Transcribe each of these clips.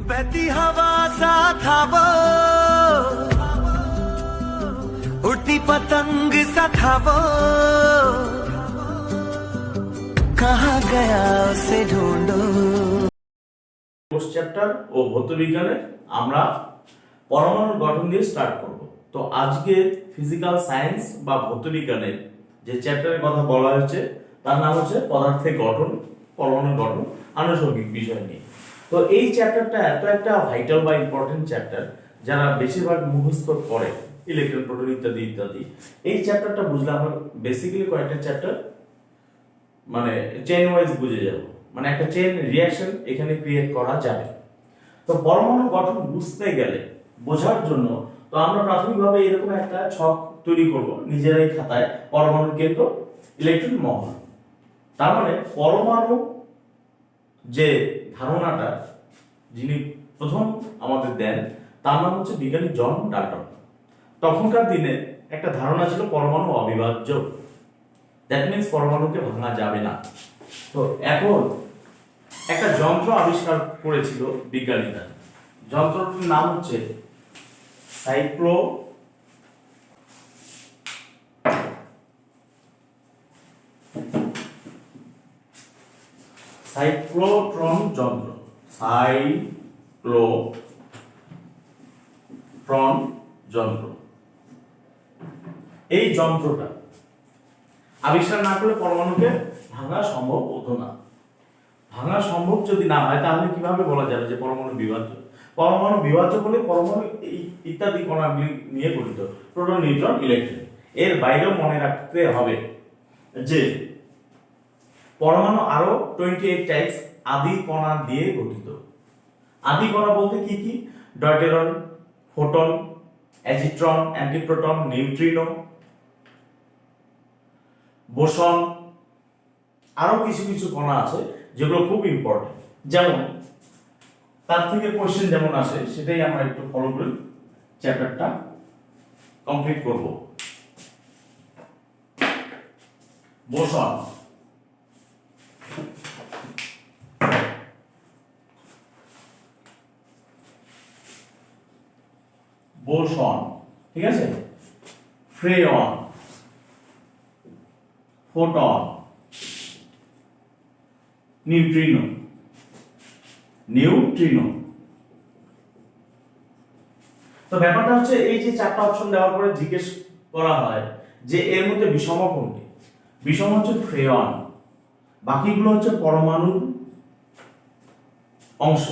बहती हवा सा था वो, उड़ती पतंग सा था वो, कहाँ गया उसे ढूंढो। কোর্স চ্যাপ্টার ও ভৌত বিজ্ঞানে আমরা পরমাণুর গঠন দিয়ে স্টার্ট করব। তো আজকে ফিজিক্যাল সায়েন্স বা ভৌত বিজ্ঞানের যে চ্যাপ্টারের কথা বলা হয়েছে তার নাম হচ্ছে পদার্থের গঠন, পরমাণুর গঠন, আনুষঙ্গিক বিষয় নিয়ে। তো এই চ্যাপ্টারটা এত একটা ভাইটাল বা ইম্পর্টেন্ট চ্যাপ্টার, যারা বেশিরভাগ মুখস্থ করে ইলেকট্রন, প্রোটন ইত্যাদি ইত্যাদি। এই চ্যাপ্টারটা বুঝলে আমরা বেসিক্যালি কয়েকটা চ্যাপ্টার মানে চেইন ওয়াইজ বুঝে যাব, মানে একটা চেইন রিঅ্যাকশন এখানে ক্রিয়েট করা যাবে। তো পরমাণু গঠন বুঝতে গেলে, বোঝার জন্য তো আমরা প্রাথমিকভাবে এরকম একটা ছক তৈরি করব নিজেরাই খাতায়। পরমাণুর কেন্দ্র, ইলেকট্রন মহল। তার মানে পরমাণু যে ধারণাটা যিনি প্রথম আমাদের দেন তার নাম হচ্ছে বিজ্ঞানী জন ডাল্টন। তখনকার দিনে একটা ধারণা ছিল পরমাণু অবিভাজ্য, দ্যাট মিনস পরমাণুকে ভাঙা যাবে না। তো এখন একটা যন্ত্র আবিষ্কার করেছিল বিজ্ঞানীরা। যন্ত্রটির নাম হচ্ছে সাইক্লোট্রন যন্ত্র। সাইক্লোট্রন যন্ত্র। এই যন্ত্রটা আবিষ্কার না করলে পরমাণুকে ভাঙা সম্ভব হতো না। ভাঙা সম্ভব যদি না হয় তাহলে কিভাবে বলা যাবে যে পরমাণু বিভাজ্য? পরমাণু বিভাজ্য বলে পরমাণু ইত্যাদি কণাগুলি নিয়ে গঠিত, প্রোটন, নিউট্রন, ইলেকট্রন। এর বাইরেও মনে রাখতে হবে যে পরমাণু আরো 28 টাইপস আদি কণা দিয়ে গঠিত। আদি কণা বলতে কি কি? ডয়টেরন, ফোটন, অ্যাজিট্রন, অ্যান্টিপ্রোটন, নিউট্রিনো, বোসন, আরো কিছু কিছু কণা আছে যেগুলো খুব ইম্পর্টেন্ট। যেমন তার থেকে কোশ্চেন যেমন আসে সেটাই আমরা একটু ফলো করে চ্যাপ্টারটা কমপ্লিট করব। বোসন, বোসন, ঠিক আছে? Freon, photon, neutrino, neutrino. তো ব্যাপারটা হচ্ছে এই যে চারটা অপশন দেওয়ার পরে জিজ্ঞেস করা হয় যে এর মধ্যে বিষম কোনটি? বিষম হচ্ছে ফ্রেয়ন, বাকিগুলো হচ্ছে পরমাণুর অংশ।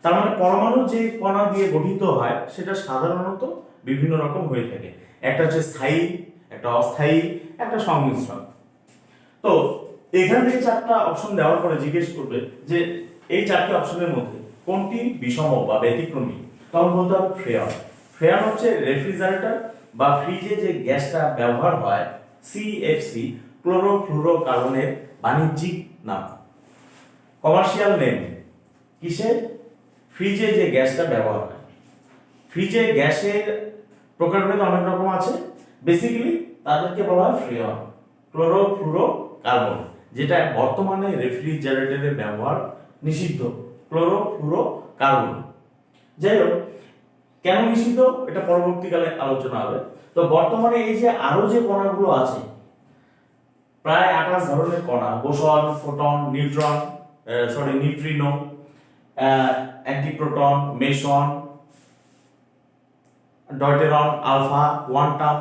তার মানে পরমাণু যে কণা দিয়ে গঠিত হয় সেটা সাধারণত বিভিন্ন রকম হয়ে থাকে। একটা হচ্ছে স্থায়ী, একটা অস্থায়ী, একটা সংমিশ্রণ। তো এখান থেকে চারটা অপশন দেওয়ার পরে জিজ্ঞেস করবে যে এই চারটি অপশনের মধ্যে কোনটি বিষম বা ব্যতিক্রমী, তখন বলতে হবে ফ্রেয়ন। ফ্রেয়ন হচ্ছে রেফ্রিজারেটর বা ফ্রিজে যে গ্যাসটা ব্যবহার হয়, সিএফসি, ক্লোরোফ্লুরোকার্বনের বাণিজ্যিক নাম, কমার্শিয়াল নেম। কিসে? ফ্রিজে যে গ্যাসটা ব্যবহার হয়। ফ্রিজে গ্যাসের প্রকারভেদ অনেক রকম আছে, বেসিক্যালি তাদেরকে বলা হয় ফ্রেয়ন। ক্লোরোফ্লুরোকার্বন, যেটা বর্তমানে রেফ্রিজারেটরে ব্যবহার নিষিদ্ধ, ক্লোরোফ্লুরোকার্বন। যাই হোক, কেন নিষিদ্ধ এটা পরবর্তীকালে আলোচনা হবে। তো বর্তমানে এই যে আরো যে কণাগুলো আছে, প্রায় 28 ধরনের কণা, boson, photon, neutrino, antiproton, meson, deuteron, alpha, quantum,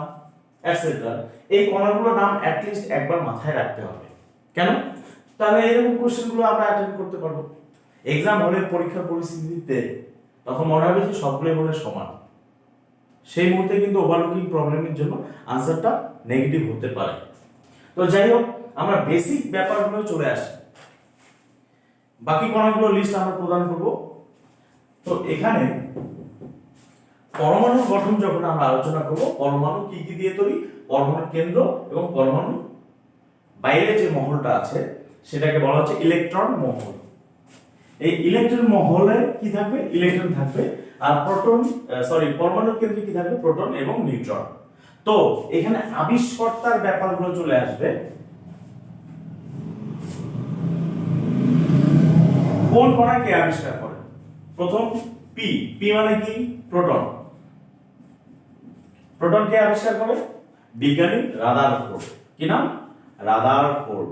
etcetera. এই কণাগুলোর নাম অ্যাটলিস্ট একবার মাথায় রাখতে হবে। কেন? তাহলে এরকম কোশ্চেনগুলো আমরা অ্যাটেন্ড করতে পারবো। এক্সাম হলে পরীক্ষার পরিস্থিতিতে তখন মনে হবে যে সবগুলোই মনে সমান। সেই মুহূর্তে কিন্তু ওভারলুকিং প্রবলেমের জন্য আনসারটা নেগেটিভ হতে পারে। তো যাই হোক, আমরা বেসিক ব্যাপারগুলো চলে আসি, বাকি কণাগুলো লিস্ট আমরা প্রদান করব। তো এখানে পরমাণুর গঠন যখন আমরা আলোচনা করব, পরমাণু কি কি দিয়ে তৈরি, পরমাণুর কেন্দ্র এবং পরমাণু বাইরে যে মহলটা আছে সেটাকে বলা হচ্ছে ইলেকট্রন মহল। এই ইলেকট্রন মহলে কি থাকবে? ইলেকট্রন থাকবে। আর পরমাণুর কেন্দ্রে কি থাকবে? প্রোটন এবং নিউট্রন। তো এখানে আবিষ্কর্তার ব্যাপারগুলো চলে আসবে। কোন কণা কে আবিষ্কার করে? প্রথম পি, পি মানে কি? প্রোটন। প্রোটন কে আবিষ্কার করে? বিজ্ঞানী রাদারফোর্ড। কি নাম? রাদারফোর্ড।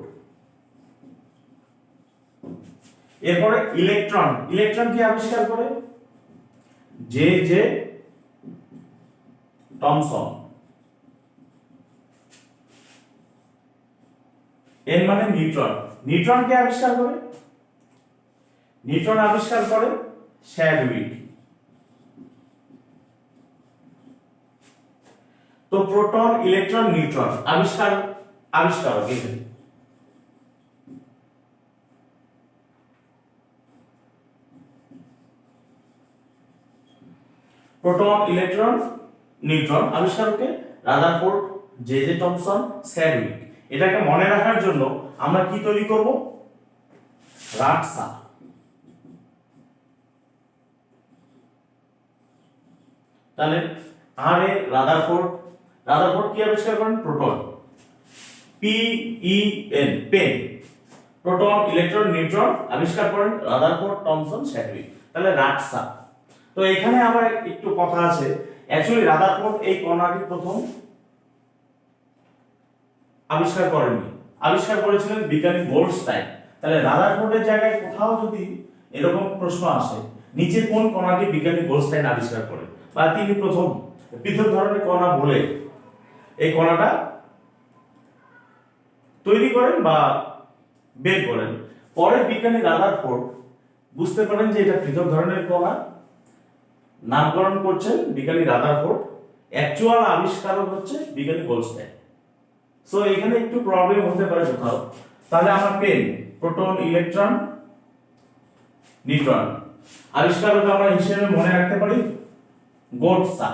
এরপরে ইলেকট্রন, ইলেকট্রন কে আবিষ্কার করে? J J Thomson. এন মানে নিউট্রন, নিউট্রন কে আবিষ্কার করে? নিউট্রন আবিষ্কার করে শ্যাডউইক। তো প্রোটন, ইলেকট্রন, নিউট্রন আবিষ্কারক এখানে। প্রোটন, ইলেকট্রন, নিউট্রন আবিষ্কারকে Rutherford, J J Thomson, Chadwick. এটাকে মনে রাখার জন্য আমরা কি তৈরি করব? রাটসা। তাহলে আর এ রাদারফোর্ড, রাদারফোর্ড কি আবিষ্কার করেন? Proton. P E N, pen. Proton, electron, neutron আবিষ্কার করেন রাদারফোর্ড, টমসন, শ্যাডউইক। তাহলে রাটসা। তো এখানে আবার একটু কথা আছে, অ্যাকচুয়ালি রাদারফোর্ড এই কণাটি প্রথম আবিষ্কার করেননি, আবিষ্কার করেছিলেন বিজ্ঞানী গোল্ডস্টাইন। তাহলে রাদারফোর্ডের জায়গায় কোথাও যদি এরকম প্রশ্ন আসে, নিচে কোন কণাটি বিজ্ঞানী গোল্ডস্টাইন আবিষ্কার করেন বা তিনি প্রথম পৃথক ধরনের কণা বলে এই কণাটা তৈরি করেন বা বের করেন, পরে বিজ্ঞানী রাদারফোর্ড বুঝতে পারেন যে এটা পৃথক ধরনের কণা, নামকরণ করছেন বিজ্ঞানী রাদারফোর্ড, অ্যাকচুয়াল আবিষ্কারক হচ্ছে বিজ্ঞানী গোল্ডস্টাইন। সো এখানে একটু প্রবলেম হতে পারে কোথাও। তাহলে আমরা পেন, প্রোটন, ইলেকট্রন, নিউট্রন আবিষ্কারক আমরা হিসেবে মনে রাখতে পারি গোটসা।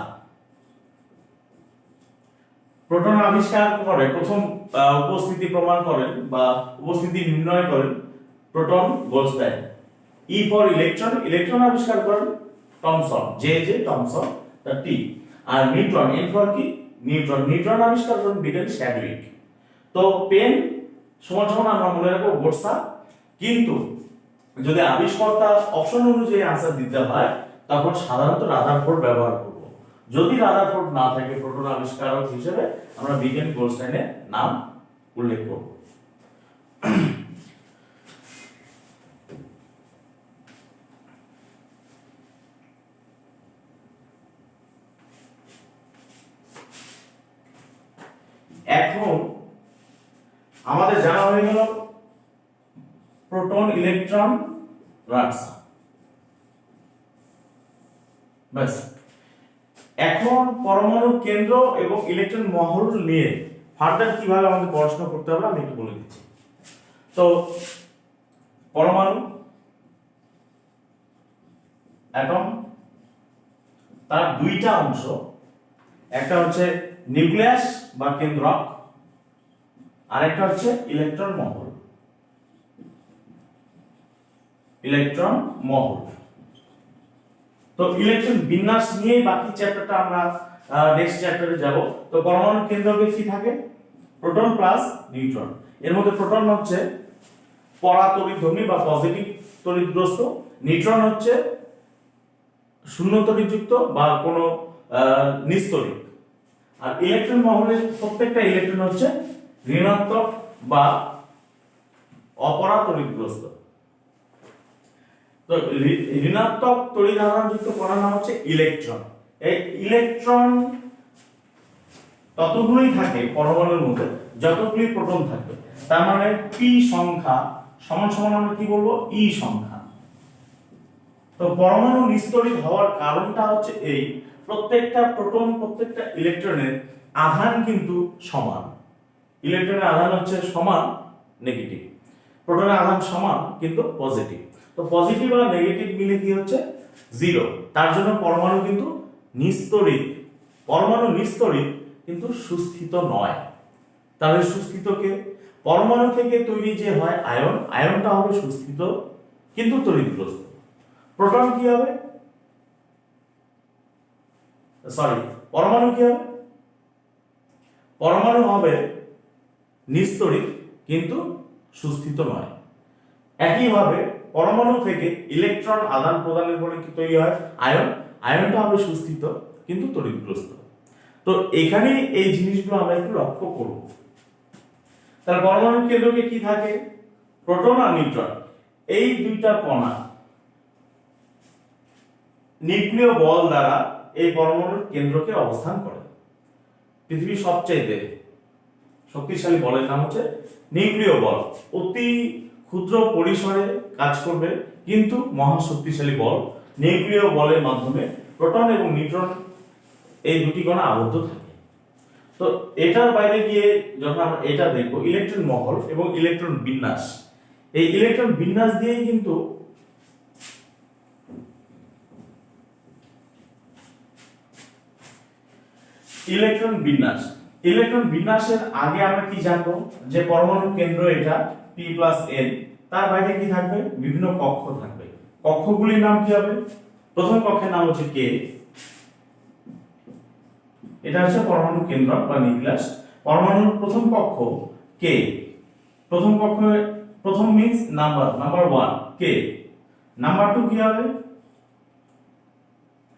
প্রোটন আবিষ্কার করে প্রথম উপস্থিতি প্রমাণ করেন বা উপস্থিতি নির্ণয় করেন proton, Goldstein. E for electron, electron আবিষ্কার করেন টমসন, জে জে টমসন, তার টি। আর নিউট্রন, এন ফর কি? নিউট্রন, নিউট্রন আবিষ্কার করেন বিজ্ঞানী শ্যাডউইক। তো পেন সমান সমান আমরা মনে রাখবো গোটসা, কিন্তু যদি আবিষ্কর্তা অপশন অনুযায়ী আনসার দিতে হয় তখন সাধারণত রাদারফোর্ড ব্যবহার করব। যদি রাদারফোর্ড না থাকে প্রোটন আবিষ্কারক হিসেবে আমরা বিজ্ঞানী গোল্ডস্টাইনের নাম উল্লেখ করব। এখন আমাদের জানা হয়ে গেল প্রোটন, ইলেকট্রন, রাটসা। বাস, এখন পরমাণু কেন্দ্র এবং ইলেকট্রন মহল নিয়ে ফার্দার কিভাবে আমাদের পড়াশোনা করতে হবে আমি একটু বলে দিচ্ছি। তো পরমাণু, অ্যাটম, তার দুইটা অংশ, একটা হচ্ছে নিউক্লিয়াস বা কেন্দ্রক, আরেকটা হচ্ছে ইলেকট্রন মহল। ইলেকট্রন মহল। তো ইলেকট্রন বিন্যাস নিয়ে বাকি চ্যাপ্টারটা আমরা নেক্সট চ্যাপ্টারে যাব। তো পরমাণু কেন্দ্রকে কি থাকে? Proton plus neutron. এর মধ্যে প্রোটন হচ্ছে পরাতড়িতধর্মী বা পজিটিভ তড়িৎগ্রস্ত, নিউট্রন হচ্ছে শূন্য তড়িৎযুক্ত বা কোনো নিস্তড়িত। আর ইলেকট্রন মহলের প্রত্যেকটা ইলেকট্রন হচ্ছে ঋণাত্মক বা অপরাতড়িতগ্রস্ত। তো ঋণাত্মক তড়িৎ আধানযুক্ত কণার নাম হচ্ছে ইলেকট্রন। এই ইলেকট্রন ততগুলোই থাকে পরমাণুর মধ্যে যতগুলি প্রোটন থাকবে। তার মানে পি সংখ্যা সমান সমান আমরা কি বলবো? ই সংখ্যা। তো পরমাণু নিস্তড়িত হওয়ার কারণটা হচ্ছে এই, প্রত্যেকটা প্রোটন, প্রত্যেকটা ইলেকট্রনের আধান কিন্তু সমান। ইলেকট্রনের আধান হচ্ছে সমান নেগেটিভ, প্রোটনের আধান সমান কিন্তু পজিটিভ। তো পজিটিভ আর নেগেটিভ মিলে কি হচ্ছে? জিরো। তার জন্য পরমাণু কিন্তু নিস্তড়িত। পরমাণু নিস্তড়িত কিন্তু সুস্থিত নয়। তাহলে সুস্থিতকে পরমাণু থেকে তৈরি যে হয় আয়ন, আয়নটা হবে সুস্থিত কিন্তু তড়িৎগ্রস্ত। প্রোটন কি হবে? সরি, পরমাণু কি হবে? পরমাণু হবে নিস্তড়িত কিন্তু সুস্থিত নয়। একইভাবে পরমাণু থেকে ইলেকট্রন আদান প্রদানের ফলে কি তৈরি হয়? আয়ন। আয়নটা হবে সুস্থিত কিন্তু তড়িৎগ্রস্ত। তো এখানে এই জিনিসগুলো আমরা একটু লক্ষ্য করব। তাহলে পরমাণুর কেন্দ্রকে কি থাকে? প্রোটন আর নিউট্রন, এই দুইটা কণা নিউক্লিয় বল দ্বারা এই পরমাণুর কেন্দ্রকে অবস্থান করে। পৃথিবীর সবচেয়ে শক্তিশালী বলের নাম হচ্ছে নিউক্লিয় বল। অতি ক্ষুদ্র পরিসরে কাজ করবে কিন্তু মহা শক্তিশালী বল। নিউক্লিয় বলের মাধ্যমে প্রোটন এবং নিউট্রন এই দুটি কণা আবদ্ধ থাকে। তো এটার বাইরে গিয়ে যখন আমরা এটা দেখব, ইলেকট্রন মহল এবং ইলেকট্রন বিন্যাস, এই ইলেকট্রন বিন্যাস দিয়েই কিন্তু ইলেকট্রন বিন্যাসের আগে আমরা কি জানবো? যে পরমাণু কেন্দ্র এটা p+n, তার বাইরে কি থাকবে? বিভিন্ন কক্ষ থাকবে। কক্ষগুলির নাম কি হবে? প্রথম কক্ষের নাম হচ্ছে k, এটা হচ্ছে পরমাণু কেন্দ্র বা নিউক্লিয়াস। পরমাণুর প্রথম কক্ষ k, প্রথম কক্ষ, প্রথম মিন্স নাম্বার 1 k, নাম্বার 2 কি হবে?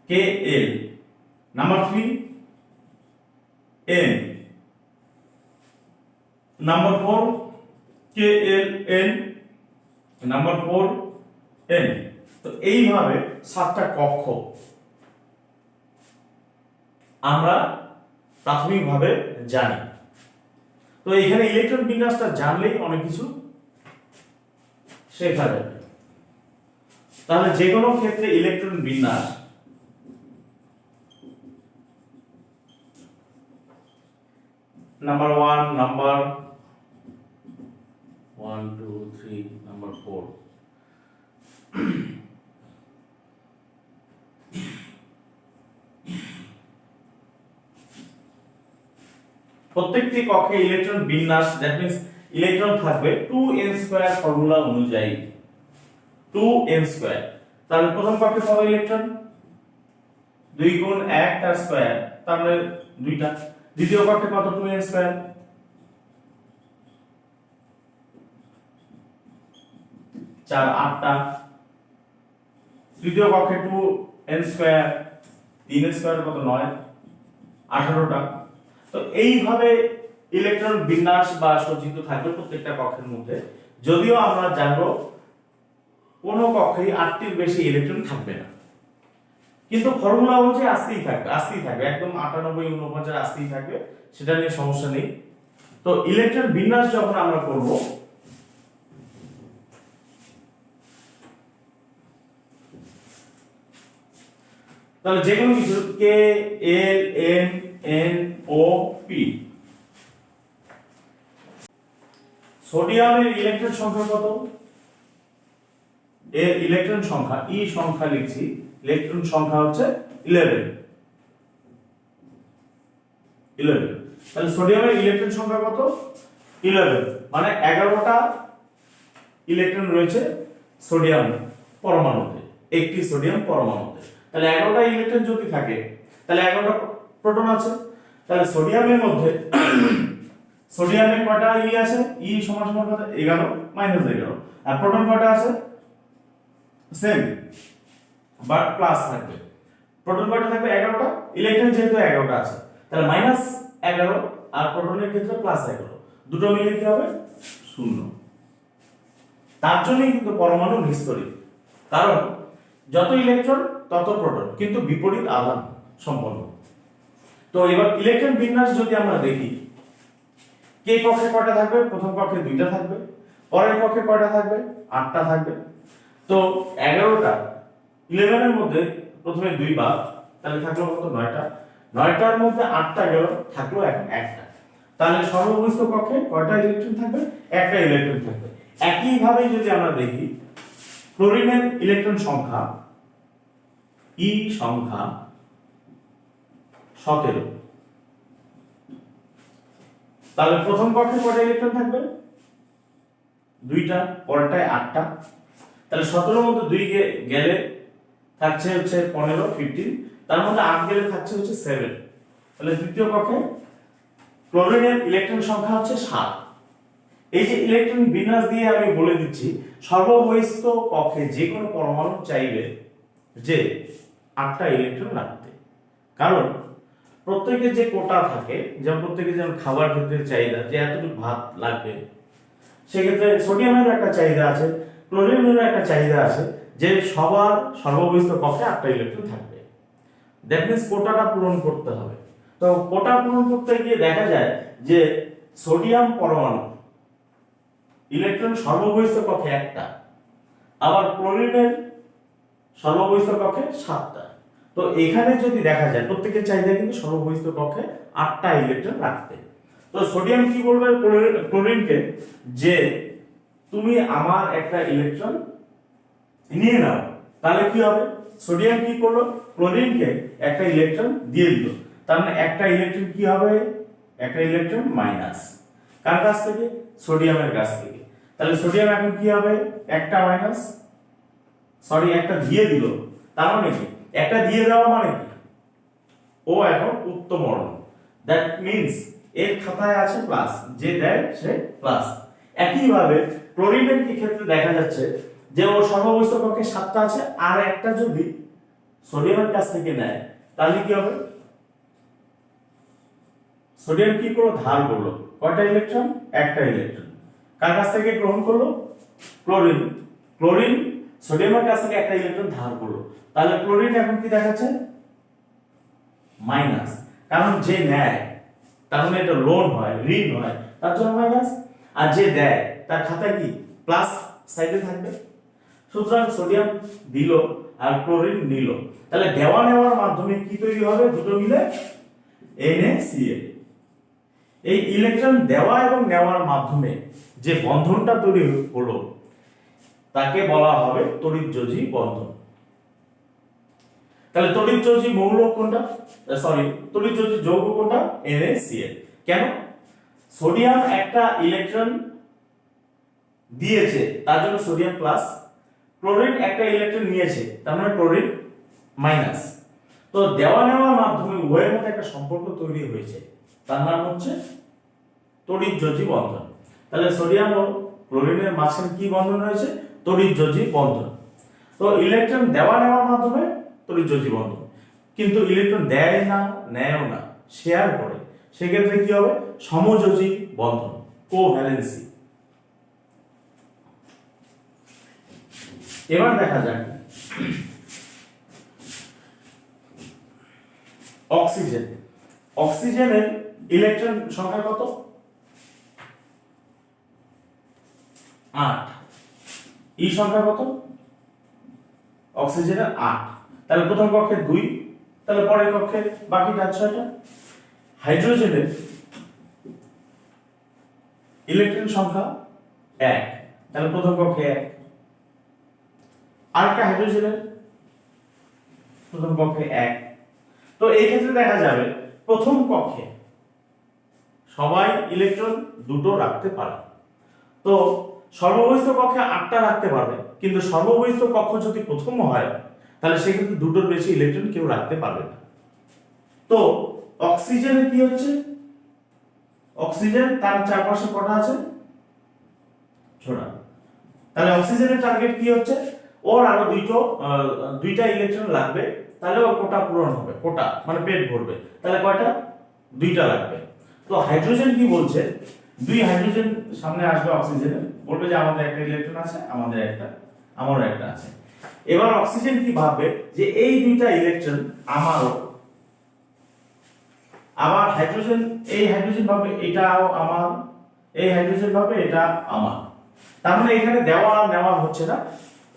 kl, number 3 n, number 4 kln, number 4 n। তো এইভাবে 7টা কক্ষ আমরা প্রাথমিকভাবে জানি। তো এখানে ইলেকট্রন বিন্যাসটা জানলেই অনেক কিছু শেখা যাবে। তাহলে যে কোনো ক্ষেত্রে ইলেকট্রন বিন্যাস নাম্বার 1, নাম্বার 1 2 3, নাম্বার 4, প্রত্যেকটি কক্ষে ইলেকট্রন বিন্যাস, দ্যাট মিন্স ইলেকট্রন থাকবে 2n² ফর্মুলা অনুযায়ী, 2n²। তাহলে প্রথম কক্ষে কত ইলেকট্রন? 2 গুণ 1 তার স্কয়ার, তার মানে 2টা। দ্বিতীয় কক্ষে কত? 2n², 4 8টা। তৃতীয় কক্ষে 2n², 3n² কত? 9, 18টা। তো এইভাবে ইলেকট্রন বিন্যাস বা সজ্জিত থাকবে প্রত্যেকটা কক্ষের মধ্যে। যদিও আমরা জানবো কোন কক্ষেই 8টির বেশি ইলেকট্রন থাকবে না, কিন্তু ফর্মুলা অনুযায়ী আসতেই থাকবে একদম 98 49 আসতেই থাকবে, সেটা নিয়ে সমস্যা নেই। তো ইলেকট্রন বিন্যাস যখন আমরা করব, তাহলে যে কোনো কিছু k l m n o p, সোডিয়ামের ইলেকট্রন সংখ্যা কত? এর ইলেকট্রন সংখ্যা, ই সংখ্যা লিখছি, ইলেকট্রন সংখ্যা হচ্ছে 11। তাহলে সোডিয়ামের ইলেকট্রন সংখ্যা কত? 11, মানে 11টা ইলেকট্রন রয়েছে সোডিয়াম পরমাণুতে, একটি সোডিয়াম পরমাণুতে। তাহলে 11টা ইলেকট্রন যদি থাকে তাহলে 11টা প্রোটন আছে। তাহলে সোডিয়ামের মধ্যে সোডিয়ামে কয়টা ই আছে? ই সমান সমান কত? 11 -11। আর প্রোটন কয়টা আছে? সেম, বাট প্লাস থাকবে। প্রোটন কয়টা থাকবে? 11টা। ইলেকট্রন যেহেতু 11টা আছে, তাহলে -11, আর প্রোটনের ক্ষেত্রে +11, দুটো মিলে কি হবে? 0। তার জন্যই কিন্তু পরমাণু নিস্তড়িত, কারণ যত ইলেকট্রন তত প্রোটন, কিন্তু বিপরীত আধান সম্পন্ন। তো এবার ইলেকট্রন বিন্যাস যদি আমরা দেখি, কে কক্ষে কয়টা থাকবে? প্রথম কক্ষে 2টা থাকবে, পরের কক্ষে কয়টা থাকবে? 8টা থাকবে। তো 11টা 11 এর মধ্যে প্রথমে 2 বাদ, তাহলে থাকলো কত? 9টা। 9টার মধ্যে 8টা গেল, থাকলো এখন 1টা। তাহলে সর্ববৃহৎ কক্ষে কয়টা ইলেকট্রন থাকবে? 1টা ইলেকট্রন থাকবে। একই ভাবে যদি আমরা দেখি ক্লোরিনের ইলেকট্রন সংখ্যা, ই সংখ্যা 17। তাহলে প্রথম কক্ষে কয়টা ইলেকট্রন থাকবে? 2টা, পরেরটায় 8টা। তাহলে 17 এর মধ্যে 2 গেলে থাকছে হচ্ছে 15 15, তার মধ্যে 8 গেলে থাকছে হচ্ছে 7। তাহলে তৃতীয় কক্ষে ক্লোরিনের ইলেকট্রন সংখ্যা হচ্ছে 7। এই যে ইলেকট্রন বিন্যাস দিয়ে আমি বলে দিচ্ছি সর্ববহিষ্ঠ কক্ষে যে কোনো পরমাণু চাইবে যে 8টা ইলেকট্রন রাখতে, কারণ প্রত্যেকের যে কোটা থাকে, যেমন প্রত্যেকের যেমন খাবার ক্ষেত্রে চাহিদা যে এতটুকু ভাত লাগবে, সেক্ষেত্রে সোডিয়ামের একটা চাহিদা আছে, ক্লোরিনের একটা চাহিদা আছে যে সবার সর্ববহিষ্ঠ কক্ষে 8টা ইলেকট্রন থাকবে। দ্যাট মিন্স কোটাটা পূরণ করতে হবে। তো কোটা পূরণ করতে গিয়ে দেখা যায় যে সোডিয়াম পরমাণু ইলেকট্রন সর্ববহিষ্ঠ কক্ষে 1টা, আবার ক্লোরিনের সর্ববহিষ্ঠ কক্ষে 7টা। তো এখানে যদি দেখা যায় প্রত্যেকের চাহিদা কিন্তু সর্ববহিষ্ঠ কক্ষে 8টা ইলেকট্রন রাখতে। তো সোডিয়াম কি বলবে ক্লোরিনকে যে তুমি আমার একটা ইলেকট্রন নিয়ে নাও, তাহলে কি হবে? সোডিয়াম কি করলো? ক্লোরিনকে একটা ইলেকট্রন দিয়ে দিল, তার মানে একটা ইলেকট্রন কি হবে? একটা ইলেকট্রন মাইনাস। কার কাছ থেকে? সোডিয়ামের কাছ থেকে। তাহলে সোডিয়াম এখন কি হবে? একটা মাইনাস, সরি একটা দিয়ে দিল, তার মানে কি? একটা দিয়ে দেওয়া মানে কি? ও এখন উত্তমবর্ণ। দ্যাট মিন্স এর খাতায় আছে প্লাস, যে দেয় সে প্লাস। একইভাবে ক্লোরিনের কি ক্ষেত্রে দেখা যাচ্ছে যে ওর সর্ববহিষ্ঠ কক্ষে 7টা আছে, আর একটা যদি সোডিয়ামের কাছ থেকে নেয় তাহলে কি হবে? সোডিয়াম কি করলো? ধার করলো কয়টা ইলেকট্রন? একটা ইলেকট্রন। কার কাছ থেকে গ্রহণ করলো? ক্লোরিন। ক্লোরিন সোডিয়ামের কাছ থেকে একটা ইলেকট্রন ধার করলো, তাহলে ক্লোরিন এখন কি দেখাচ্ছে? মাইনাস। কারণ যে নেয় তার মানে এটা লোন হয়, ঋণ হয়, তার জন্য মাইনাস। আর যে দেয় তার খাতায় কি প্লাস সাইডে থাকবে। সুতরাং সোডিয়াম দিল আর ক্লোরিন নিল, তাহলে দেওয়া নেওয়ার মাধ্যমে কি তৈরি হবে? দুটো মিলে NaCl। এই ইলেকট্রন দেওয়া এবং নেওয়ার মাধ্যমে যে বন্ধনটা তৈরি হলো তাকে বলা হবে তড়িৎযোজী বন্ধন। তাহলে তড়িৎযোজী মৌল কোনটা? সরি, তড়িৎযোজী যৌগ কোনটা? NaCl। কেন? সোডিয়াম একটা ইলেকট্রন দিয়েছে, তার জন্য সোডিয়াম প্লাস। ক্লোরিন একটা ইলেকট্রন নিয়েছে, তার মানে ক্লোরিন মাইনাস। তো দেওয়া নেওয়ার মাধ্যমে উভয়ের মধ্যে একটা সম্পর্ক তৈরি হয়েছে, তার নাম হচ্ছে তড়িৎযোজী বন্ধন। তাহলে সোডিয়াম ও ক্লোরিনের মাঝখানে কি বন্ধন হয়েছে? তড়িৎযোজী বন্ধন। তো ইলেকট্রন দেওয়া নেওয়ার মাধ্যমে তড়িৎযোজী বন্ধন, কিন্তু ইলেকট্রন দেয় না, নেয়ও না, শেয়ার করে, সেক্ষেত্রে কি হবে? সমযোজী বন্ধন, কোভ্যালেন্সি। এবার দেখা যাক অক্সিজেন। অক্সিজেনের ইলেকট্রন সংখ্যা কত? 8। ই সংখ্যা কত? অক্সিজেনের 8। তাহলে প্রথম কক্ষে 2, তাহলে পরের কক্ষে বাকিটা 6টা। হাইড্রোজেনের ইলেকট্রন সংখ্যা 1, তাহলে প্রথম কক্ষে 1। আরেকটা হাইড্রোজেনের প্রথম কক্ষে 1। তো এই ক্ষেত্রে দেখা যাবে প্রথম কক্ষে সবাই ইলেকট্রন দুটো রাখতে পারে। তো সর্ববহিষ্ঠ কক্ষে 8টা রাখতে পারবে, কিন্তু সর্ববহিষ্ঠ কক্ষ যদি প্রথম হয় তাহলে সেক্ষেত্রে দুটোর বেশি ইলেকট্রন কেউ রাখতে পারবে না। তো অক্সিজেনের কি হচ্ছে? অক্সিজেন তার চারপাশে কটা আছে? 6টা। তাহলে অক্সিজেনের টার্গেট কি হচ্ছে? ওর আরো দুইটা ইলেকট্রন লাগবে, তাহলে ওর কোটা পূরণ হবে। কোটা মানে পেট ভরবে, তাহলে কয়টা? 2টা লাগবে। তো হাইড্রোজেন কি বলছে? 2 হাইড্রোজেন সামনে আসবে অক্সিজেনের, বলবে যে আমাদের একটা ইলেকট্রন আছে, আমারও একটা আছে। এবার অক্সিজেন কি ভাববে যে এই 2টা ইলেকট্রন আমারও। আবার হাইড্রোজেন, এই হাইড্রোজেন ভাবে এটাও আমার, এই হাইড্রোজেন ভাবে এটা আমার। তার মানে এখানে দেওয়া আর নেওয়া হচ্ছে না,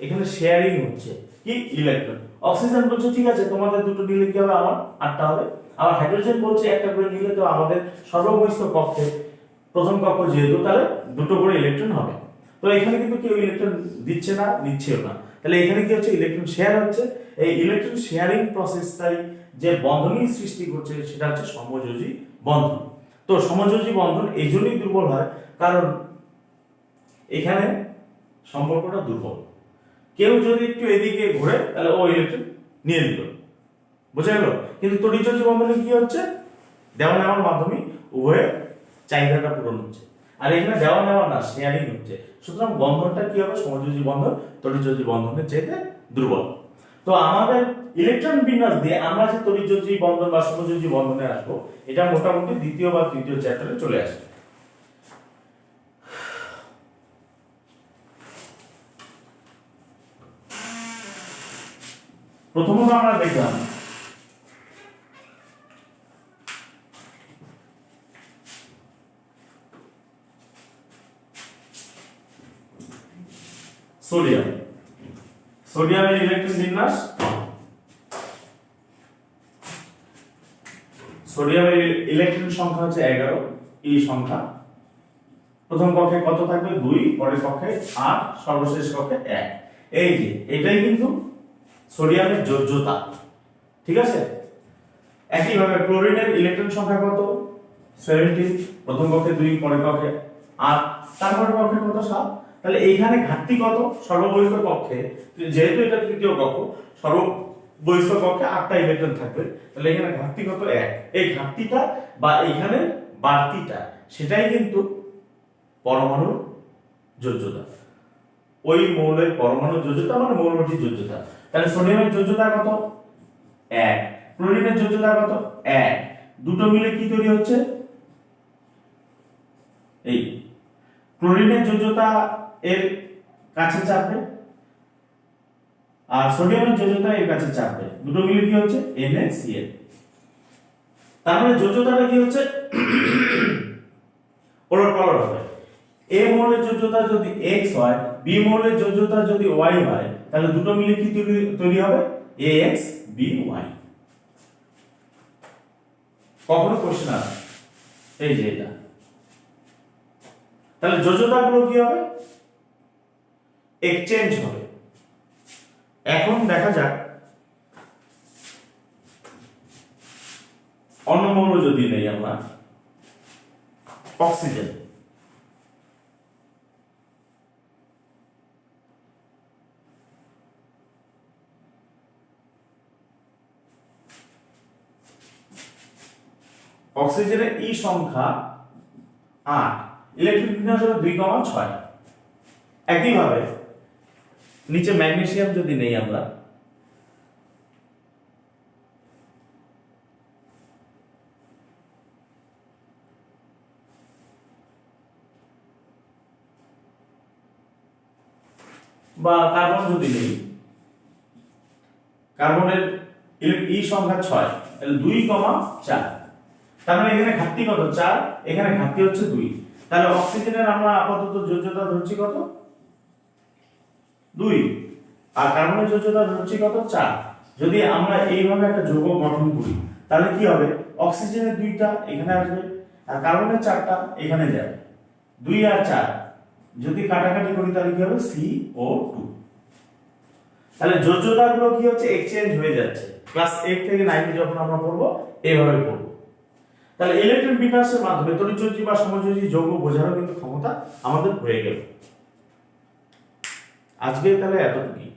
এখানে শেয়ারিং হচ্ছে কি ইলেকট্রন। অক্সিজেন বলছে ঠিক আছে তোমাদের দুটো নিলে কি হবে? আমার 8টা হবে। আবার হাইড্রোজেন বলছে একটা করে নিলে তো আমাদের সর্ববহিষ্ঠ কক্ষে প্রথম কক্ষ যেহেতু, তাহলে দুটো করে ইলেকট্রন হবে। তো এখানে কিন্তু কেউ ইলেকট্রন দিচ্ছে না, নিচ্ছেও না, তাহলে এখানে কি হচ্ছে? ইলেকট্রন শেয়ার হচ্ছে। এই ইলেকট্রন শেয়ারিং প্রসেসটাই যে বন্ধনী সৃষ্টি করছে সেটা হচ্ছে সমযোজী বন্ধন। তো সমযোজী বন্ধন এই জন্যই দুর্বল হয়, কারণ এখানে সম্পর্কটা দুর্বল। কেউ যদি একটু এদিকে ঘুরে তাহলে ও ইলেকট্রন নিয়ে নিল, বুঝা গেল? কিন্তু তড়িৎযোজী বন্ধনে কি হচ্ছে? দেওয়া নেওয়ার মাধ্যমে উভয়ের চাহিদাটা পূরণ হচ্ছে। আর এখানে দেওয়া নেওয়া না, শেয়ারিং হচ্ছে। সুতরাং বন্ধনটা কি হবে? সমযোজী বন্ধন তড়িৎযোজী বন্ধনের চাইতে দুর্বল। তো আমাদের ইলেকট্রন বিন্যাস দিয়ে আমরা যে তড়িৎযোজী বন্ধন বা সমযোজী বন্ধনে আসবো, এটা মোটামুটি দ্বিতীয় বা তৃতীয় চ্যাপ্টারে চলে আসে। প্রথমত আমরা দেখলাম সোডিয়াম, সোডিয়ামের ইলেকট্রন বিন্যাস। সোডিয়ামের ইলেকট্রন সংখ্যা হচ্ছে 11, এই সংখ্যা। প্রথম কক্ষে কত থাকবে? 2, পরের কক্ষে 8, সর্বশেষ কক্ষে 1। এই যে এটাই কিন্তু সোডিয়ামের যোজ্যতা, ঠিক আছে। একইভাবে ক্লোরিনের ইলেকট্রন সংখ্যা কত? 17, প্রথম কক্ষে 2, পরের কক্ষে 8, তারপরের কক্ষে কত? 7। তাহলে এইখানে ঘাটতি কত? সর্ববহিষ্ঠ কক্ষে, যেহেতু এটা তৃতীয় কক্ষ, সর্ববহিষ্ঠ কক্ষে 8টা ইলেকট্রন থাকবে, তাহলে এখানে ঘাটতি কত? 1। এই ঘাটতিটা বা এখানে বাড়তিটা, সেটাই কিন্তু পরমাণুর যোজ্যতা। ওই মৌলের পরমাণুর যোজ্যতা মানে মৌলটির যোজ্যতা। তাহলে সোডিয়ামের যোজ্যতা কত? 1। ক্লোরিনের যোজ্যতা কত? 1। দুটো মিলে কি তৈরি হচ্ছে? এই ক্লোরিনের যোজ্যতা এর কাছে চাপবে আর সোডিয়ামের যোজ্যতা এর কাছে চাপবে, দুটো মিলে কি হচ্ছে? NaCl। তার মানে যোজ্যতাটা কি হচ্ছে? ওলটপালট হবে। A মৌলের যোজ্যতা যদি X হয়, B মৌলের যোজ্যতা যদি Y হয়, তাহলে দুটো মিলে কি তৈরি হবে? AXBY। কখনো কোশ্চেন আসে এই যে এটা। তাহলে যোজ্যতাগুলো কি হবে? এক্সচেঞ্জ হবে। এখন দেখা যাক অন্য মৌল যদি নেই আমরা, অক্সিজেন। অক্সিজেনের ই সংখ্যা 8, ইলেকট্রন বিন্যাস হলো 2,6। একইভাবে নিচে ম্যাগনেসিয়াম যদি নেই আমরা, বা কার্বন যদি নেই, কার্বনের ই সংখ্যা 6, তাহলে 2,4। তার মানে এখানে ঘাটতি কত? 4, এখানে ঘাটতি হচ্ছে 2। তাহলে অক্সিজেনের আমরা আপাতত যোজ্যতা ধরছি কত? 2। আর কার্বনের যোজ্যতা ধরছি কত? 4। যদি আমরা এইভাবে একটা যৌগ গঠন করি, তাহলে কি হবে? অক্সিজেনের 2টা এখানে আসবে আর কার্বনের 4টা এখানে যাবে। 2 আর 4 যদি কাটাকাটি করি, তাহলে কি হবে? CO2। তাহলে যোজ্যতাগুলো কি হচ্ছে? এক্সচেঞ্জ হয়ে যাচ্ছে। ক্লাস 8 থেকে 9 যখন আমরা পড়বো, এইভাবে পড়বো। তাহলে ইলেকট্রন বিন্যাসের মাধ্যমে তড়িৎযোজী বা সমযোজী যৌগ বোঝারও কিন্তু ক্ষমতা আমাদের হয়ে গেল। আজকে তাহলে এতটুকুই।